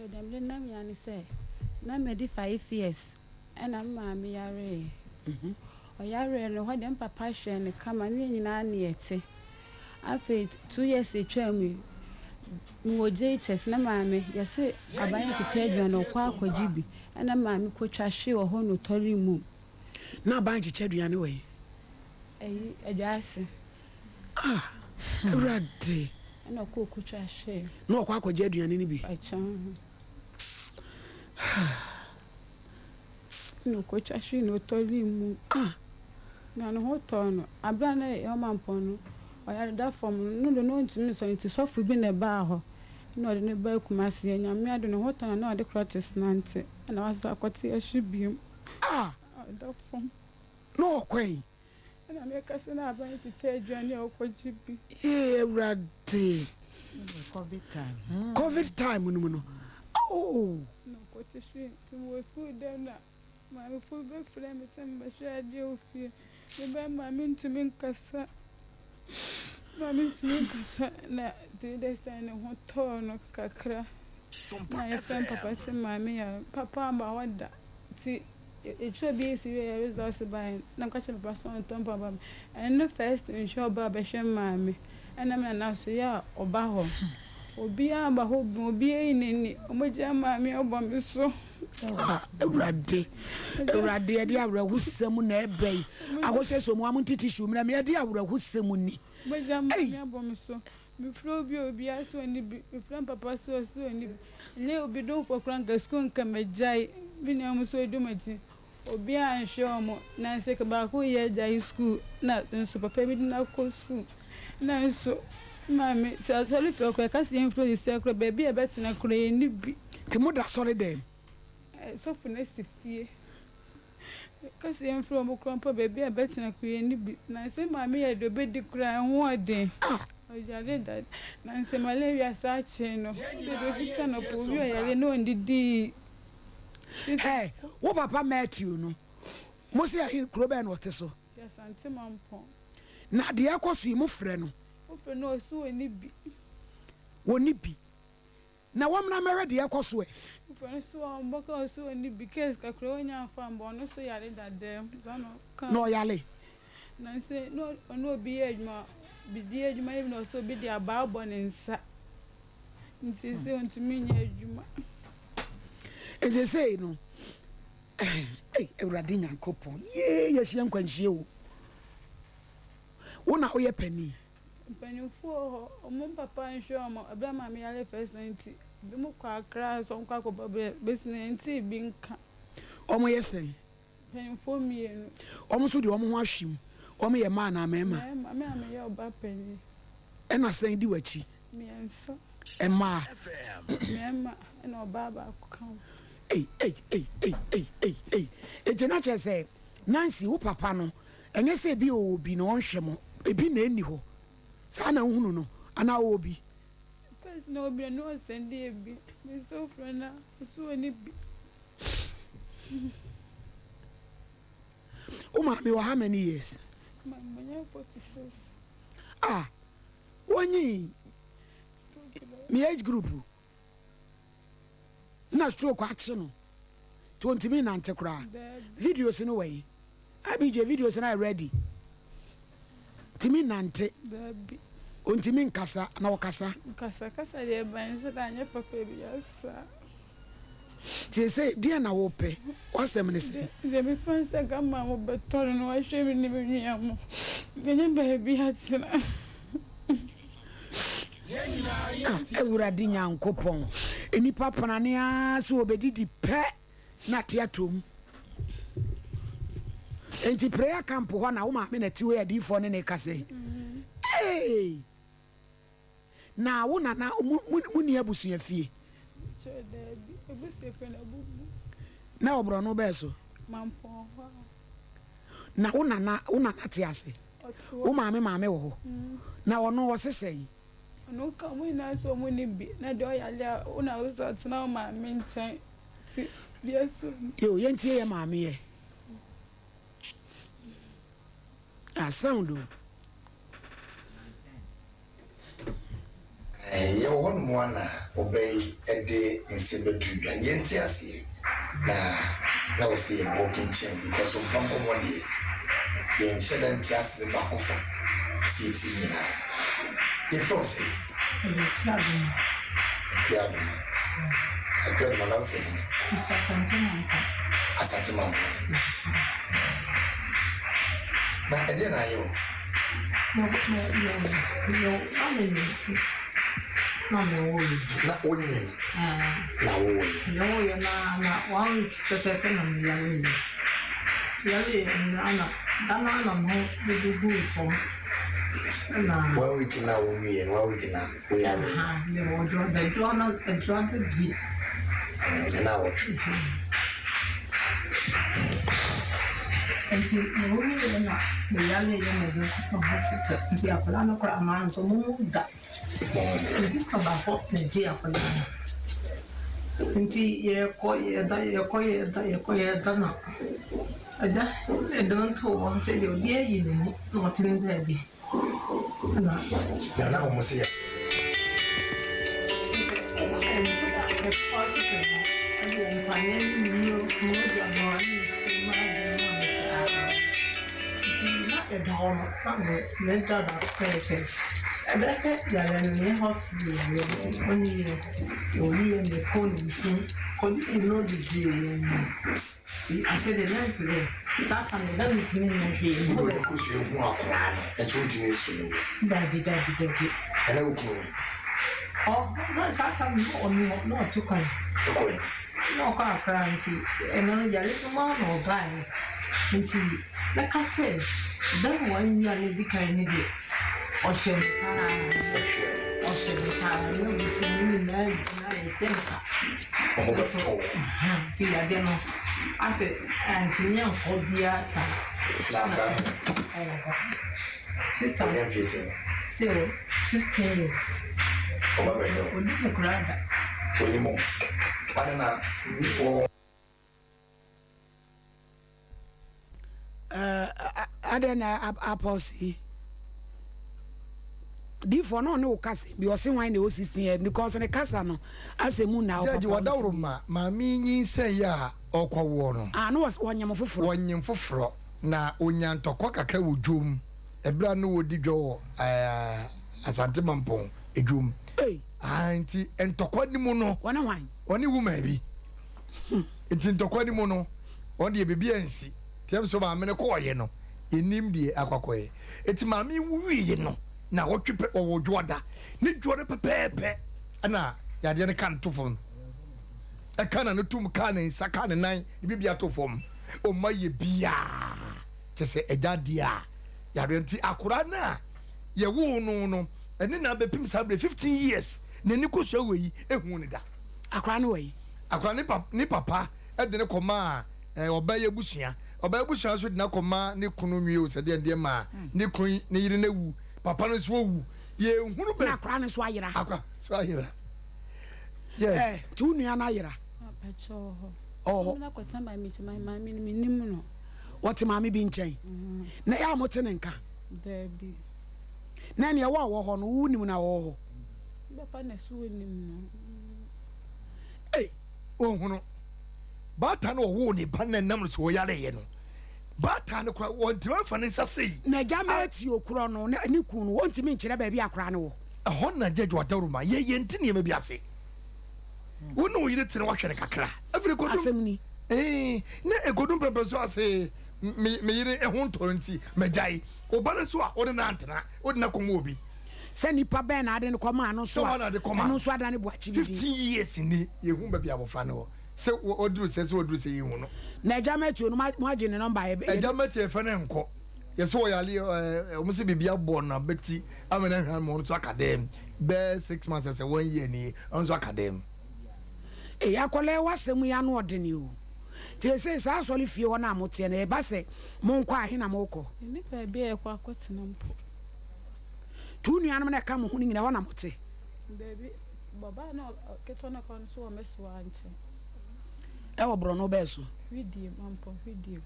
So them let them yani say na me di 5 years and I'm maame yare o yare no ho dem papa hwe ne kama ne nyina na yete after 2 years etwa mu woje chess na maame yese aban chiche aduan no kwa akwaji bi na maame kotwa hwe wo ho no tori mu na aban chiche aduan we adwase Rade na ko kotwa hwe na kwa akwaji aduan ni bi achan no kotwa hwe no tori mu na no hotono abra na e mampo no oyare da form no do no ntimi so nti sofu bi na ba ho no de ne ba kumase nyame ado no hotono na de practice nante na wasa akwati ahwibiem da form no kwai na me kase na aban ti che aduane okoji bi Rade covid time no no koti hwe ti wo school dem na ma me full break frame me sem ba hwe ade ofie me ba ma me ntumi nkasa na the stand ho tono kakra na FM papa se mami ya papa ma wada ti e should be see where results by na kacha papa so ton papa and the first in show ba be hwe mami and am na so ya oba ho obi amba ho obi ni omoja mami obom so Rade e dia awrahusem na ebei ahose so mu amtiti shum na me dia awrahusem ni moja mami obom so mi fro obi aso ni bi mi fro papa so ni bi le obi don for kranka school nka majai bi na mu so edumaji obi an show mo na se ka ba ko ye jai school na so papa bi na ko school na so mami se atoli fro ko ka se inflo di sekro baby e betina kro ni bi ke moda sori dem so for next fie kasi enfro mo krompo baby e betina kro ni bi na se mami e do be di kra ho oden o jale dad na se malaria sa che no se do kitsa no po wi o yale no ndidi wo papa Matthew no mo se ahin kro be no ote ya sante mampo na de akoso yi mo frɛ no o frɛ no so oni bi na wamna mere de akoso frɛ so on boka so oni bi case ka kro onya fa mbo no so yale dad no yale na se no ono bi eduma bi di eduma ni no so bi di ababo ne nsa nti se ontumi nya eduma eze say no Ewurade Nyankopon ye hia nkwanhie wo wona oye pani fo omo papa nhwe omo abra ma me yale first 90 bi mu kwa kra so nkwa ko babre besine nti bi nka omo yesen pani fo mienu omo so de omo ho ahwim omo ye ma na mema me ye oba pani ena sen di wachi mienso ema mema ena oba ba ko kan ejena chese Nancy wo papa no enye se bi obi no onhwe mo ebi na eni ho sa na hunu no ana obi pes no obi no send ebi me so frana so ni bi Uma me how many years mama 46 wonyi me age group na stroke action no 20 minutes antekura videos no way abije videos na ready timi nante baby ontimi nkasa na wakasa kasa de ban so da nya papa bi yasa ti say dia na wo pe wasem ne se de me fansa gama mo betor no wa hwe ni me nua mo genya baby hatina Ewurade Nyankopon enipa panane ase obedidi pe na teatom enti prayer camp ho na wo ma me na ti we adifo ne kase na wo na muni abusu afie chedebi ebusu fe na bubu na obro no be so mampo ho na wo na te ase wo ma me wo na wono wo sesei no ka mo ina so mo ni bi na de oyale una uso tena ma me nchan ti bieso yo yentie ye ma me ye sound ye won mo na obey e de insibe dubia ye ntiase na wo see walking chain because of pampo mo de ye nsheda ntiase ba ko fo see ti ni na if you say Good man of him. It's a sentiment. A sentiment. Now, again, I know. No, Not winning. No, you're not 1 week to take on the young. Really, and Anna, we do good so. Well, we can now we and well, we can now we are the journal and journal gift. And now And see, we are not the young lady to hospital. See, a plan of a man so moved that. This is about what the jail for you. And see, you're quiet, done. I don't know, say your dear, you know, not in daddy. now almost here. And so that positive and financially, no job is so much. It's not a dollar, not that person. And that's it, that I'm in hospital, only the phone team, because you know the day. See, I said the night today. It's happened, that means me and he. Because you want to run, that's what you need to do. Daddy. And I will come. Oh, that's happened, no, to come. No, crancy, and only a little man or buy. Until, like I said, that one year, lady can need it. Or she'll be tired, you'll be seeing me night, SOMPA. See, I don't know. I said, Auntie, young, oh dear, son. Sister, 16 years. Oh, no, grandma. Anymore. I don't know. I don't know. Apostle. Before no kasi because when they 16 years because the casa no as a moon now Judge wadawruma mami nyi say ya okwawo no no was wanyam foforo na onyantokwa kakra wodwom ebra no wodi dwo asante mampon edwom anti entokwa ni mu no wana hwan oni woman bi enti ntokwa ni mu no on de bebia ansi tiam so ma me ko ye no enim de akwakoye enti mami wuwie no na wotwe wodwoda ni dwore pepepe ana yade ne kan to fom e kana no tum kana saka ne nan bibia to fom o maye bia kese ejadia yade nti akura na ye wo no ene na bepim sabre 15 years na ni ko so weyi ehun ni da akura no weyi akura ni papa e de ne koma obaye busua so de na koma ne kunu nwie o se de ma ne kun ne yire na wu papa no so wu ye hunu be akwa no so ayira akwa so ayira yes tu nua na ayira apacho oh na kwatamba miti mami ni nimu no what mami bi nchen na ya mote ne nka debi na ne wo ho no wu nimu na wo ho papa na so nimu no o hunu bata no wo ni ban na nam so yare ye no bata no kwa wontima fa ne sase na jama ati okuro no ne kun no wontimi nkyere ba bi akora ne wo ehon na judge wadaruma ye ntini me bi ase wono yire tene wahwere kakra afire kodum asemni na egodum pepe so ase me yire ehon toronti majai obale so a ode na antena ode na komo obi se nipa ben na ade ne koma no so no so adane boachi bi 15 years ni ye hu ba bi abofra ne wo se oduru se yi hu no na jama ti no mo age ne number e jama ti e fe ne nko ye so yale o mo se bibia bo na beti amena hwan mo no academy be 6 months as 1 year ni on so academy yakole wasem ya no ode ni o ti se sa so le fie ho na mote na e ba se mo nkwa ahe na mo ko ni pa bi e kwa kwatena mpo tu nuanum na ka mo hu ni nyina ho na mote baby baba na keto na kon so meso anche e wo bro no be so video mampo video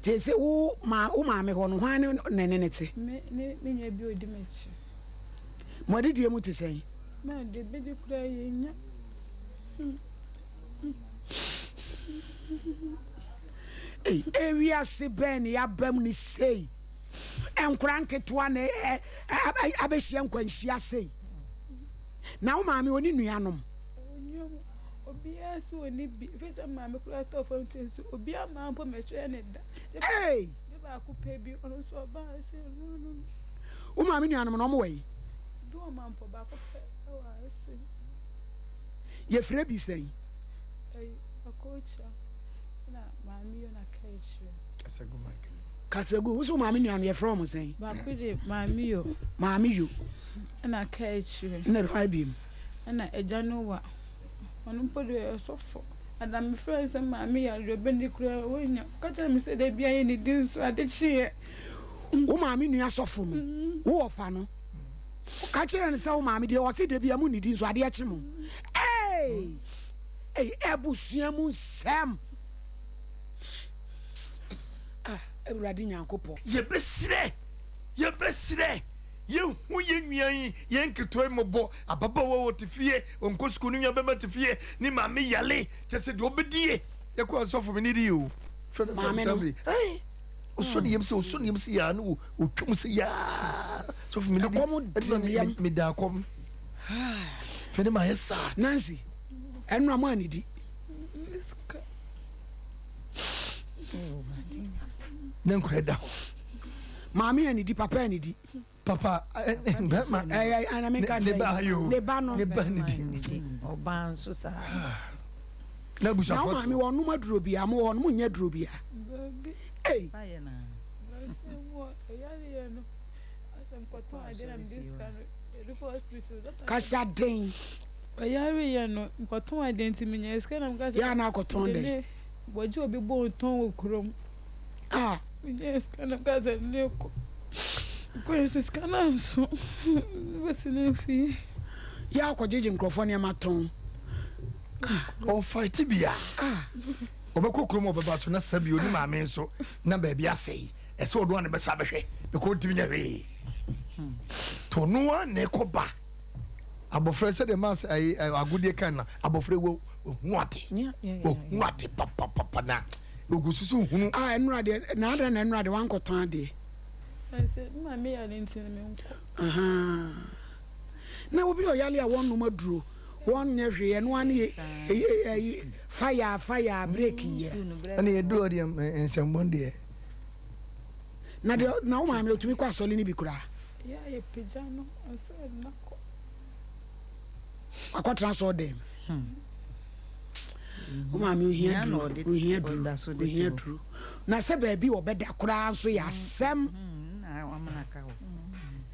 ti se wo ma me ho no hwan ne te me nya bi odi mechi Modi die mu te say. Ma de be de kura yenya. We are se ben ya bam ni say. Enkura nketoa na abehia nkwanhia say. Na wo maame oni nuanom. Obi asu oni bi fesa maame kura to fam tensu obi ama mpo mehwe ne da. Hey, de ba ku pe bi ono so ba ase no. Wo maame nuanom no mo we. Do ma mpo ba ko pe wa ase. Ye frɛ bi say. Akocha na maame yo na kaichi. Kasegu wo so maame nuanom ye frɛ mo say. Ba ku de maame yo. Maame yo. Na kaichi. Na ba biem. Na eja no wa. Onu podo e sofo. Adam friends maame ya do bendi kura wonya. Kacha mi se de bia ye ni din so ade chi. Wo maame nua sofo no. Wo ofa no. Ka kire ne se wo maame de o se de bia mu ni din so ade achi mo. Ebusua mu nsɛm. Ewurade nyankopɔ. Yebesire. Ye hu ye nwan ye nketoy mobo ababawo wotifie onkosuku nu nwa bema tifie ni maame yale kese de obedie ye ko asofo me ni di o. Maame no. Osoni yem se ya no otwum se ya. Sofo me ni me da kom. Fede ma yesa. Nancy. Enu ama ni di. Nankure da. Maame ani di papa ani di. Papa ana me ka say. Ne ba no. Ne ba ni di. Oban so sa. Na busha foto. Na maame wonu maduro bia mo wonu nya duro bia. Hey. Baye na. Kasa den. Oyari ye no nkoton identity me nya eska na mkasa. Ya na akoton de. Boji obi bo ton okrom. Yes, kind of guys, and no questions. Can answer what's in the fee? Ya ko jeje microphone ya maton. O fight bia. Obekọ krom obeba so na sabi oni maame so na ba bia sei. Ese odo an be sa behwe. Be ko timi nya hwe. To no an e ko ba. Abofra se de mas agudie kan na abofra wo huate. Huate papa na. Ogususu hunu enurade na ada na enurade wan koton ade. I said maame ya ntin me nko. Na obi oyale a won no maduro won nya hwe no an fire break ye. Ana ye do ode ensembon de. Na de na o maame otumi kwa sole ni bi kura. Ya ye pija no ase nako. Akotra so dem. O maame ohia duru na se ba bi obeda kura so ya asem na wa manaka ho